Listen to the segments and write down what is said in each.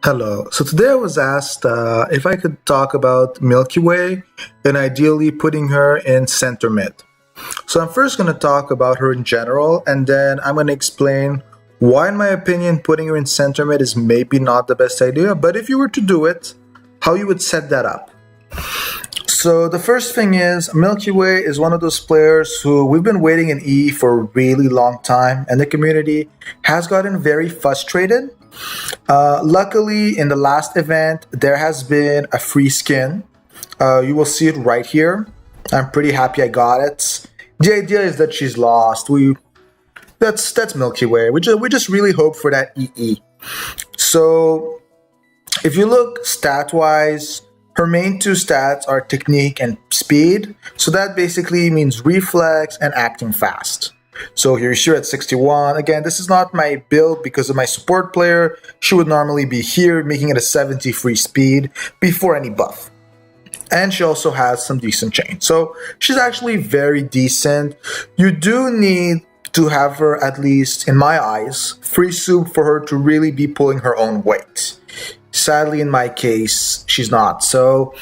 Hello. So today I was asked if I could talk about Milky Way and ideally putting her in center mid. So I'm first going to talk about her in general and then I'm going to explain why, in my opinion, putting her in center mid is maybe not the best idea, but if you were to do it, how you would set that up. So the first thing is Milky Way is one of those players who we've been waiting in E for a really long time, and the community has gotten very frustrated. Luckily, in the last event, there has been a free skin. You will see it right here. I'm pretty happy I got it. The idea is that she's lost. That's Milky Way. We just really hope for that EE. So if you look stat wise, her main two stats are technique and speed. So that basically means reflex and acting fast. So here's her at 61. Again, this is not my build because of my support player. She would normally be here, making it a 70 free speed before any buff. And she also has some decent chain. So she's actually very decent. You do need to have her, at least in my eyes, free soup for her to really be pulling her own weight. Sadly, in my case, she's not. So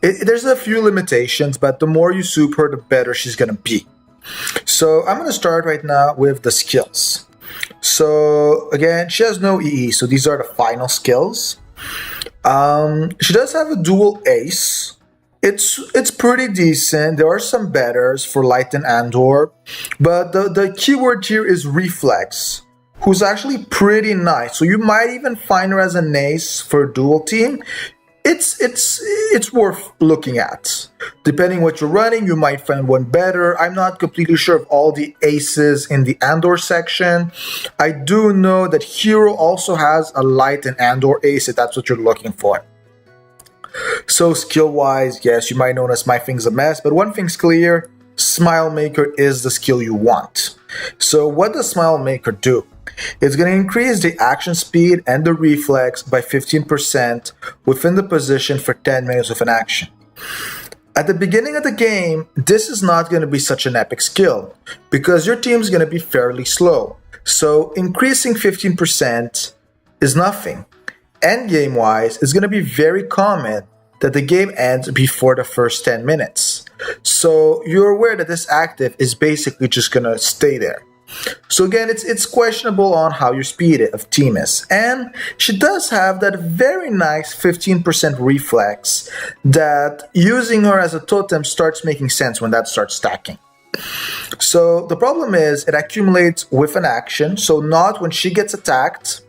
there's a few limitations, but the more you soup her, the better she's going to be. So I'm going to start right now with the skills. So again, she has no EE, so these are the final skills. She does have a dual ace. It's pretty decent. There are some betters for Light and Andor, but the keyword here is reflex, who's actually pretty nice. So you might even find her as an ace for a dual team. It's worth looking at. Depending what you're running, you might find one better. I'm not completely sure of all the aces in the Andor section. I do know that Hero also has a Light and Andor ace if that's what you're looking for. So skill-wise, yes, you might notice my thing's a mess, but one thing's clear, Smile Maker is the skill you want. So what does Smile Maker do? It's going to increase the action speed and the reflex by 15% within the position for 10 minutes of an action. At the beginning of the game, this is not going to be such an epic skill because your team's going to be fairly slow. So increasing 15% is nothing. Endgame wise, it's going to be very common that the game ends before the first 10 minutes. So you're aware that this active is basically just going to stay there. So again, it's questionable on how your speed of team is. And she does have that very nice 15% reflex that using her as a totem starts making sense when that starts stacking. So the problem is it accumulates with an action, so not when she gets attacked.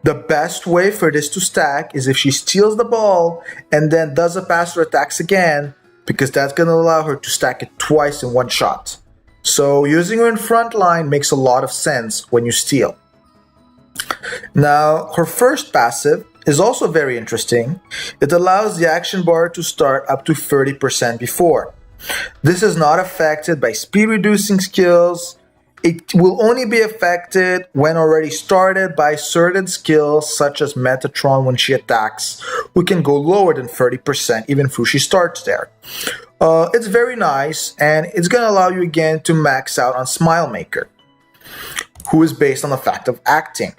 The best way for this to stack is if she steals the ball and then does a pass or attacks again, because that's going to allow her to stack it twice in one shot. So using her in front line makes a lot of sense when you steal. Now, her first passive is also very interesting. It allows the action bar to start up to 30% before. This is not affected by speed reducing skills. It will only be affected when already started by certain skills such as Metatron when she attacks, who can go lower than 30% even though she starts there. It's very nice, and it's going to allow you again to max out on Smile Maker, who is based on the fact of acting.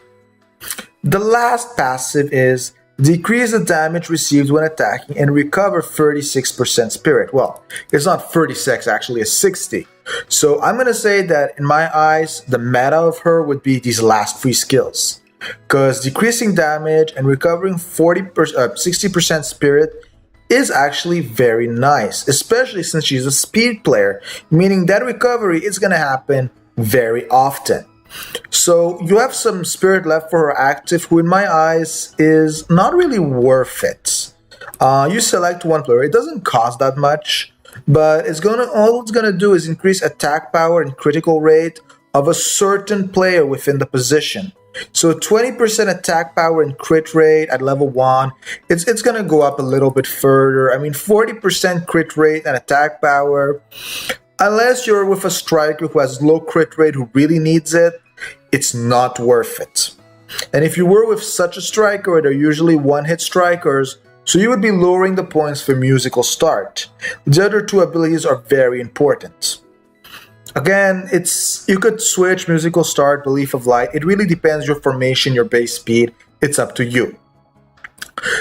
The last passive is decrease the damage received when attacking and recover 36% spirit. Well, it's not 36, actually, it's 60. So I'm going to say that in my eyes, the meta of her would be these last three skills. Because decreasing damage and recovering 60% spirit is actually very nice, especially since she's a speed player, meaning that recovery is going to happen very often. So you have some spirit left for her active, who in my eyes is not really worth it. You select one player. It doesn't cost that much, but all it's gonna do is increase attack power and critical rate of a certain player within the position. So 20% attack power and crit rate at level 1, it's gonna go up a little bit further. I mean, 40% crit rate and attack power. Unless you're with a striker who has low crit rate who really needs it, it's not worth it. And if you were with such a striker, they're usually one-hit strikers, so you would be lowering the points for Musical Start. The other two abilities are very important. Again, you could switch Musical Start, Belief of Light. It really depends your formation, your base speed. It's up to you.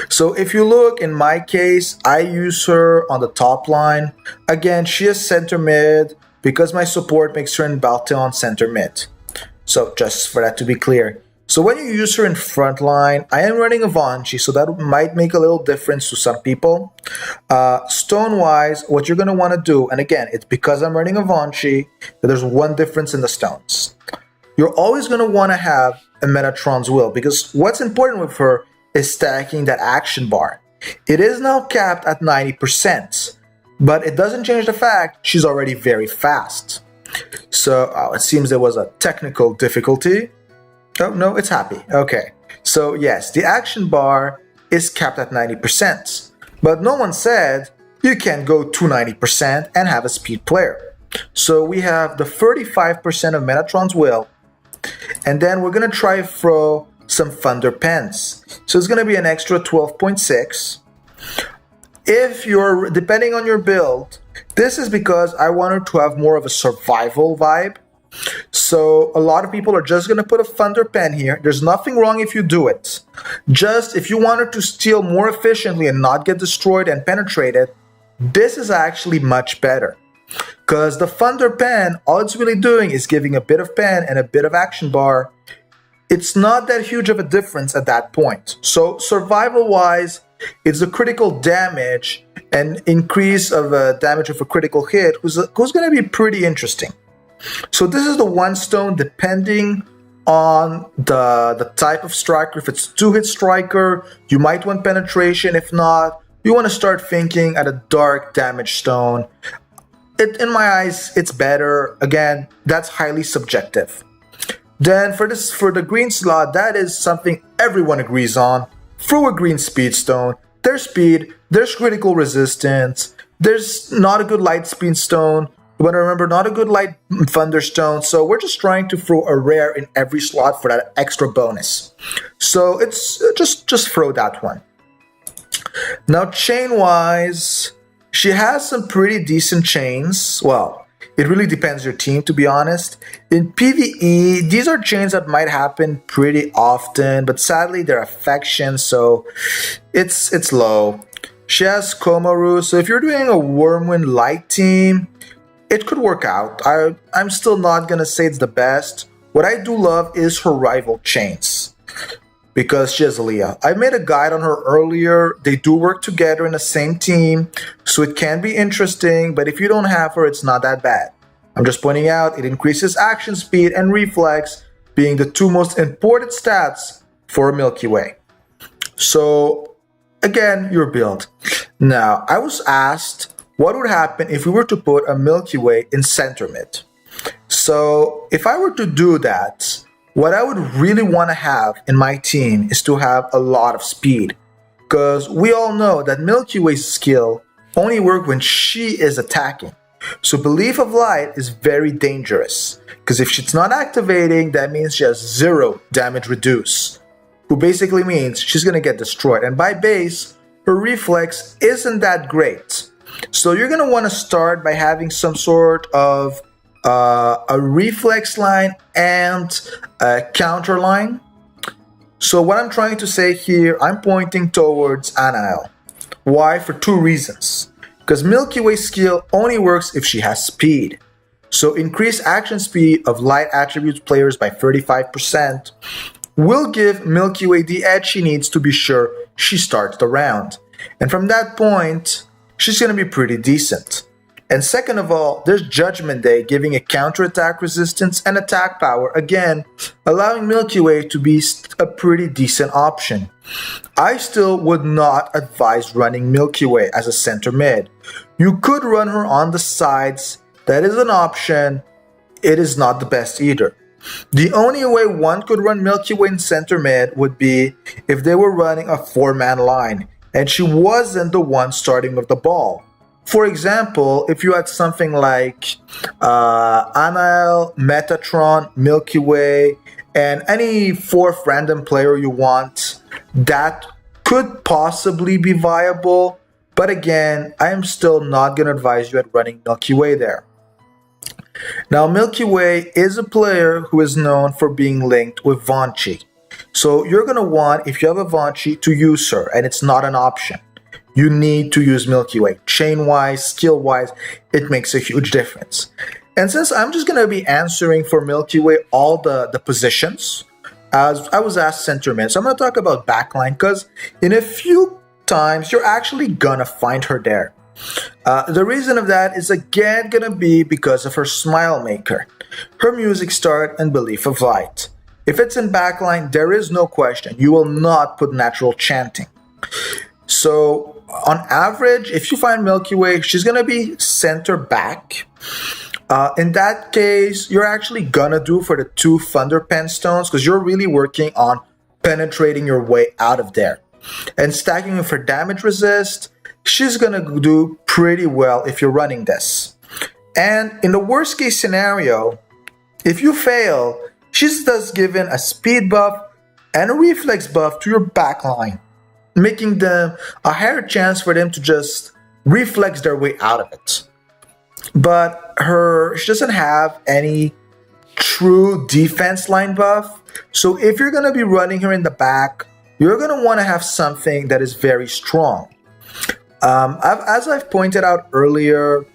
So if you look, in my case, I use her on the top line. Again, she is center mid because my support makes her in Balteon center mid. So just for that to be clear. So when you use her in front line, I am running a Vanchi, so that might make a little difference to some people. Stone-wise, what you're going to want to do, and again, it's because I'm running a Vanchi, that there's one difference in the stones. You're always going to want to have a Metatron's Will, because what's important with her is stacking that action bar. It is now capped at 90%, but it doesn't change the fact she's already very fast. So it seems there was a technical difficulty. Oh, no, it's happy. Okay. So yes, the action bar is capped at 90%, but no one said you can go to 90% and have a speed player. So we have the 35% of Metatron's Will, and then we're going to try throw some Thunder Pens. So it's going to be an extra 12.6. If you're, depending on your build, this is because I wanted to have more of a survival vibe. So a lot of people are just going to put a Thunder Pen here. There's nothing wrong if you do it. Just if you wanted to steal more efficiently and not get destroyed and penetrated, this is actually much better. Because the Thunder Pen, all it's really doing is giving a bit of pen and a bit of action bar. It's not that huge of a difference at that point. So survival-wise, it's the critical damage and increase of damage of a critical hit, who's going to be pretty interesting. So this is the one stone depending on the type of striker. If it's 2-hit striker, you might want penetration. If not, you want to start thinking at a dark damage stone. In my eyes, it's better. Again, that's highly subjective. Then for the green slot, that is something everyone agrees on. Throw a green speed stone. There's speed, there's critical resistance, there's not a good light speed stone. You want to remember, not a good light thunderstone. So we're just trying to throw a rare in every slot for that extra bonus. So it's just throw that one. Now chain wise, she has some pretty decent chains. Well, it really depends your team, to be honest. In PvE, these are chains that might happen pretty often, but sadly they're affection, so it's low. She has Komaru, so if you're doing a Wormwind light team, it could work out. I'm still not gonna say it's the best. What I do love is her rival chains, because she has Leah. I made a guide on her earlier. They do work together in the same team, so it can be interesting, but if you don't have her, it's not that bad. I'm just pointing out it increases action speed and reflex, being the two most important stats for a Milky Way. So again, your build. Now, I was asked what would happen if we were to put a Milky Way in center mid. So if I were to do that, what I would really want to have in my team is to have a lot of speed. Because we all know that Milky Way's skill only works when she is attacking. So Belief of Light is very dangerous. Because if she's not activating, that means she has 0 damage reduce. Who basically means she's going to get destroyed. And by base, her reflex isn't that great. So you're going to want to start by having some sort of a reflex line and a counter line. So what I'm trying to say here, I'm pointing towards Anael. Why? For 2 reasons. Because Milky Way skill only works if she has speed. So increased action speed of light attributes players by 35% will give Milky Way the edge she needs to be sure she starts the round. And from that point, she's going to be pretty decent. And second of all, there's Judgment Day giving a counterattack resistance and attack power, again, allowing Milky Way to be a pretty decent option. I still would not advise running Milky Way as a center mid. You could run her on the sides, that is an option. It is not the best either. The only way one could run Milky Way in center mid would be if they were running a 4-man line and she wasn't the one starting with the ball. For example, if you had something like Anael, Metatron, Milky Way, and any 4th random player you want, that could possibly be viable. But again, I am still not going to advise you at running Milky Way there. Now, Milky Way is a player who is known for being linked with Vanchi. So you're going to want, if you have a Vanchi, to use her, and it's not an option. You need to use Milky Way. Chain-wise, skill-wise, it makes a huge difference. And since I'm just going to be answering for Milky Way all the positions, as I was asked center mid, so I'm going to talk about backline, because in a few times, you're actually going to find her there. The reason of that is again going to be because of her smile maker, her music start, and belief of light. If it's in backline, there is no question. You will not put natural chanting. So on average, if you find Milky Way, she's going to be center back. In that case, you're actually going to do for the 2 Thunder Pen stones because you're really working on penetrating your way out of there. And stacking for damage resist, she's going to do pretty well if you're running this. And in the worst case scenario, if you fail, she's just given a speed buff and a reflex buff to your backline, making them a higher chance for them to just reflex their way out of it. But she doesn't have any true defense line buff. So if you're going to be running her in the back, you're going to want to have something that is very strong. As I've pointed out earlier,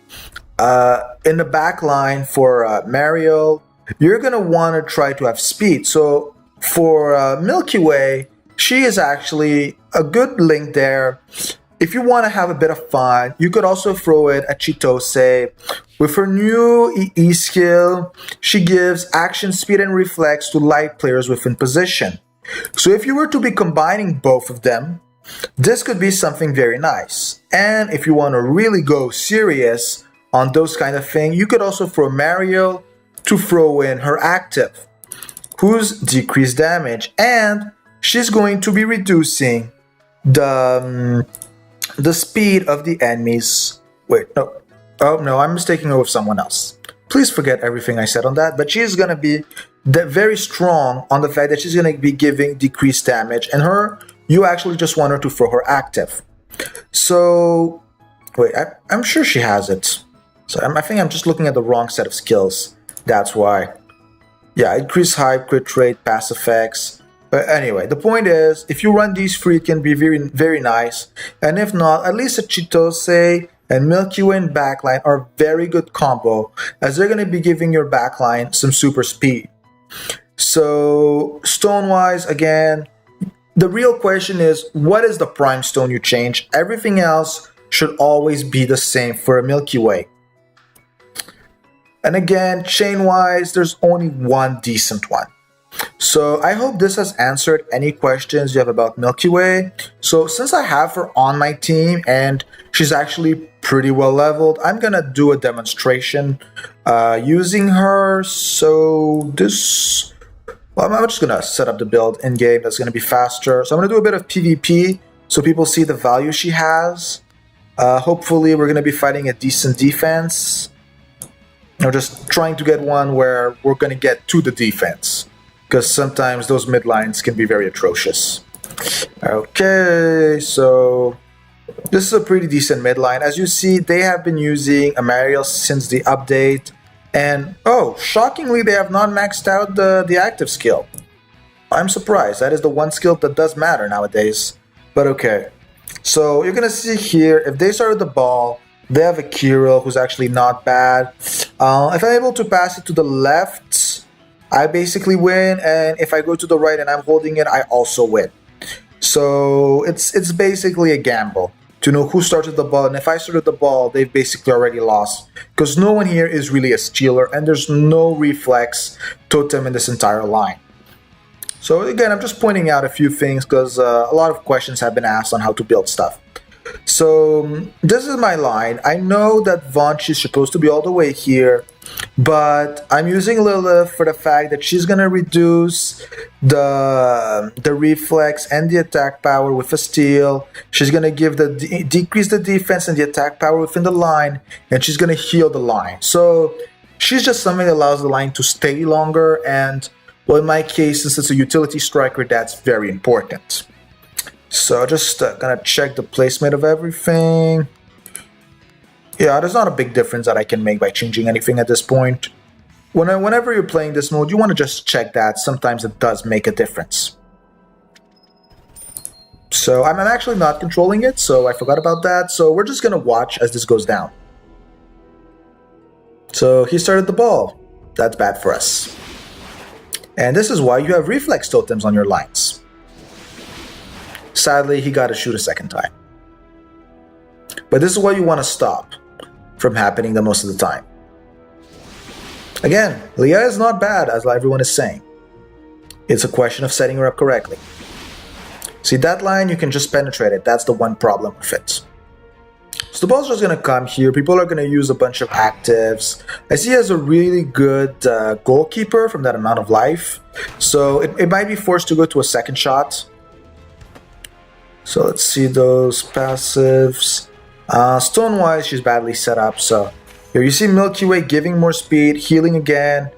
in the back line for Mariel, you're going to want to try to have speed. So for Milky Way, she is actually a good link there. If you want to have a bit of fun, you could also throw in a Chitose. With her new EE skill, she gives action, speed, and reflex to light players within position. So if you were to be combining both of them, this could be something very nice. And if you want to really go serious on those kind of things, you could also throw Mariel to throw in her active, who's decreased damage, and she's going to be reducing the speed of the enemies. Wait, no. Oh, no, I'm mistaking her with someone else. Please forget everything I said on that, but she's going to be very strong on the fact that she's going to be giving decreased damage, and you actually just want her to throw her active. So, wait, I'm sure she has it. So I think I'm just looking at the wrong set of skills. That's why. Yeah, increased hype, crit rate, pass effects. But anyway, the point is, if you run these 3, it can be very, very nice. And if not, at least a Chitose and Milky Way and backline are a very good combo, as they're going to be giving your backline some super speed. So, stone-wise, again, the real question is, what is the prime stone you change? Everything else should always be the same for a Milky Way. And again, chain-wise, there's only one decent one. So I hope this has answered any questions you have about Milky Way. So since I have her on my team and she's actually pretty well leveled, I'm going to do a demonstration using her. So I'm just going to set up the build in-game that's going to be faster. So I'm going to do a bit of PvP so people see the value she has. Hopefully we're going to be fighting a decent defense. Or just trying to get one where we're going to get to the defense, because sometimes those mid lines can be very atrocious. Okay, so this is a pretty decent mid line. As you see, they have been using Amariel since the update, and oh, shockingly, they have not maxed out the active skill. I'm surprised. That is the one skill that does matter nowadays. But okay, so you're gonna see here, if they start with the ball, they have a Kirill who's actually not bad. If I'm able to pass it to the left, I basically win, and if I go to the right and I'm holding it, I also win. So it's basically a gamble to know who started the ball, and if I started the ball, they've basically already lost, because no one here is really a stealer, and there's no reflex totem in this entire line. So again, I'm just pointing out a few things, because a lot of questions have been asked on how to build stuff. So this is my line. I know that Vanchi is supposed to be all the way here, but I'm using Lilith for the fact that she's going to reduce the reflex and the attack power with a steal. She's going to give decrease the defense and the attack power within the line, and she's going to heal the line. So she's just something that allows the line to stay longer, and well, in my case, since it's a utility striker, that's very important. So just gonna check the placement of everything. Yeah, there's not a big difference that I can make by changing anything at this point. Whenever you're playing this mode, you want to just check that. Sometimes it does make a difference. So I'm actually not controlling it, so I forgot about that. So we're just going to watch as this goes down. So he started the ball. That's bad for us. And this is why you have reflex totems on your lines. Sadly, he got to shoot a second time. But this is what you want to stop from happening the most of the time. Again, Leah is not bad, as everyone is saying. It's a question of setting her up correctly. See, that line, you can just penetrate it. That's the one problem with it. So the ball's just going to come here. People are going to use a bunch of actives. I see he has a really good goalkeeper from that amount of life. So it might be forced to go to a second shot. So let's see those passives. Stone-wise, she's badly set up. So here you see Milky Way giving more speed, healing again.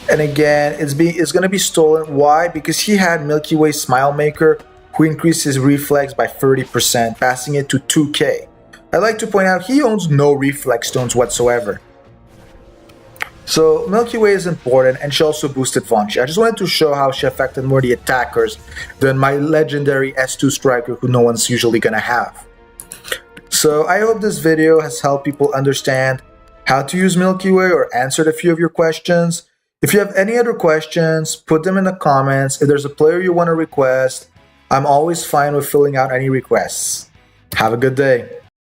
And again, it's going to be stolen. Why? Because he had Milky Way Smile Maker, who increased his reflex by 30%, passing it to 2k. I'd like to point out he owns no reflex stones whatsoever. So Milky Way is important, and she also boosted Vonchi. I just wanted to show how she affected more the attackers than my legendary S2 striker, who no one's usually going to have. So I hope this video has helped people understand how to use Milky Way or answered a few of your questions. If you have any other questions, put them in the comments. If there's a player you want to request, I'm always fine with filling out any requests. Have a good day.